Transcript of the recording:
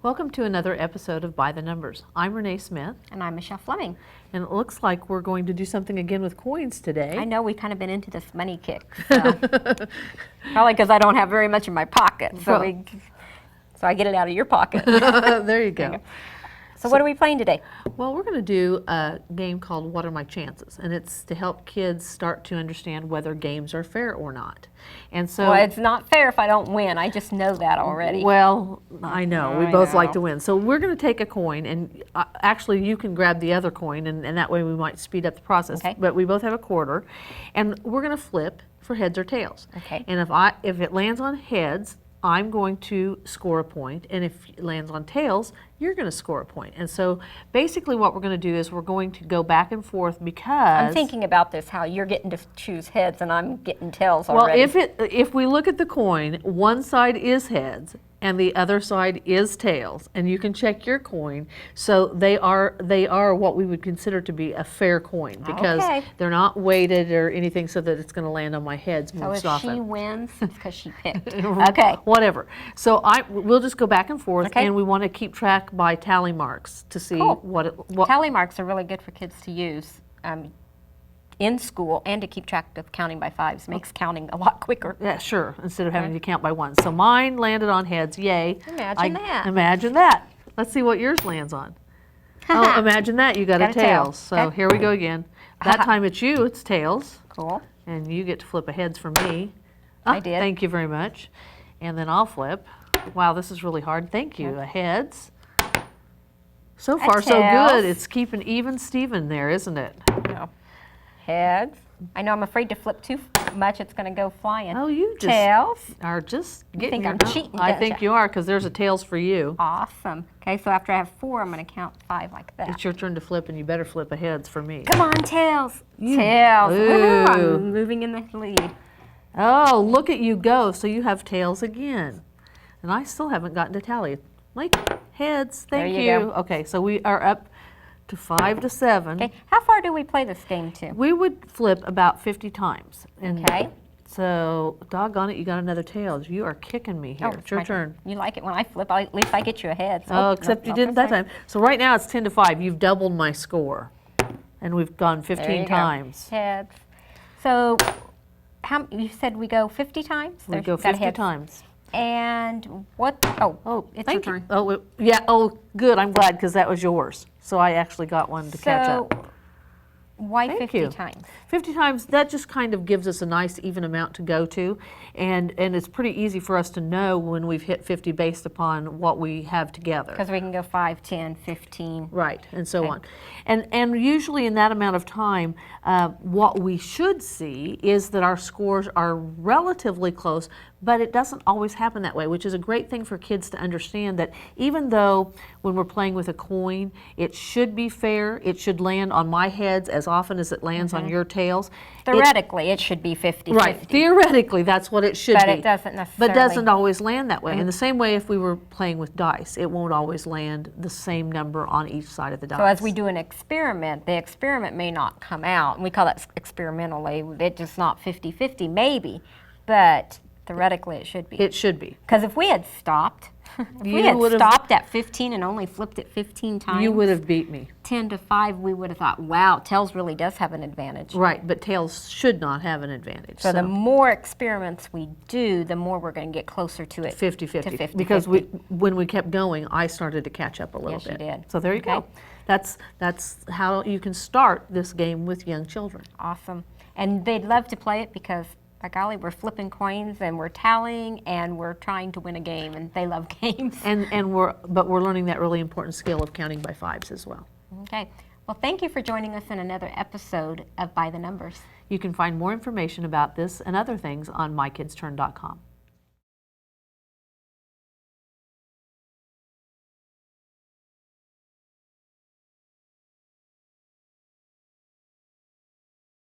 Welcome to another episode of By the Numbers. I'm Renee Smith. And I'm Michelle Fleming. And it looks like we're going to do something again with coins today. I know we've kind of been into this money kick. So. Probably because I don't have very much in my pocket. So I get it out of your pocket. There you go. So what are we playing today? Well, we're going to do a game called What Are My Chances? And it's to help kids start to understand whether games are fair or not. And so, well, it's not fair if I don't win. I just know that already. Well, I know. We both like to win. So we're going to take a coin, and actually you can grab the other coin, and that way we might speed up the process. Okay. But we both have a quarter, and we're going to flip for heads or tails. Okay. And if it lands on heads, I'm going to score a point, and if it lands on tails, you're going to score a point. And so basically what we're going to do is we're going to go back and forth because... I'm thinking about this, how you're getting to choose heads and I'm getting tails already. Well, if we look at the coin, one side is heads and the other side is tails, and you can check your coin. So they are what we would consider to be a fair coin because they're not weighted or anything so that it's going to land on my heads most often. So if she wins, it's because she picked. Okay. Whatever. So we'll just go back and forth, and we want to keep track by tally marks to see what tally marks are really good for kids to use in school and to keep track of counting by fives. Makes counting a lot quicker. Yeah, sure, instead of having to count by ones. So mine landed on heads, yay. Imagine that. Imagine that. Let's see what yours lands on. Oh, imagine that, you got a tails. So here we go again. That time it's you, it's tails. Cool. And you get to flip a heads for me. I did. Thank you very much. And then I'll flip. Wow, this is really hard. Thank you. A heads. So far, so good. It's keeping even Steven there, isn't it? No. Heads. I know I'm afraid to flip too much. It's going to go flying. Oh, you just are just getting. You think I'm cheating? I think you are, because there's a tails for you. Awesome. Okay, so after I have 4, I'm going to count 5 like that. It's your turn to flip, and you better flip a heads for me. Come on, tails. Tails. Ooh. I'm moving in the lead. Oh, look at you go. So you have tails again. And I still haven't gotten to tally. Like heads. Thank you. Go. Okay, so we are up to 5 to 7. Okay, how far do we play this game to? We would flip about 50 times. And okay. So, doggone it, you got another tails. You are kicking me here. It's your turn. You like it when I flip. At least I get you ahead. So oh, except you didn't that time. So right now it's 10 to 5. You've doubled my score. And we've gone 15 times. Heads. So, you said we go 50 times? We go 50 times. And what? Oh, it's your turn. Oh, yeah. Oh, good. I'm glad, because that was yours. So I actually got one to catch up. Why 50 times? 50 times, that just kind of gives us a nice even amount to go to. And it's pretty easy for us to know when we've hit 50 based upon what we have together. Because we can go 5, 10, 15. Right, and so on. And usually in that amount of time, what we should see is that our scores are relatively close, but it doesn't always happen that way, which is a great thing for kids to understand, that even though when we're playing with a coin, it should be fair, it should land on my heads as often as it lands on your tails. Theoretically, it should be 50-50. Right, theoretically, that's what it should be. But it doesn't necessarily. But it doesn't always land that way. In the same way, if we were playing with dice, it won't always land the same number on each side of the dice. So as we do an experiment, the experiment may not come out, and we call that experimentally, it's just not 50-50, maybe, but theoretically it should be. It should be. Because if we had stopped, at 15 and only flipped it 15 times, you would have beat me. 10 to 5, we would have thought, wow, tails really does have an advantage. Right, but tails should not have an advantage. So the more experiments we do, the more we're going to get closer to it. 50-50. Because when we kept going, I started to catch up a little bit. Yes, you did. So there you go. That's how you can start this game with young children. Awesome. And they'd love to play it because, by golly, we're flipping coins and we're tallying and we're trying to win a game, and they love games. But we're learning that really important skill of counting by fives as well. Okay. Well, thank you for joining us in another episode of By the Numbers. You can find more information about this and other things on mykidsturn.com.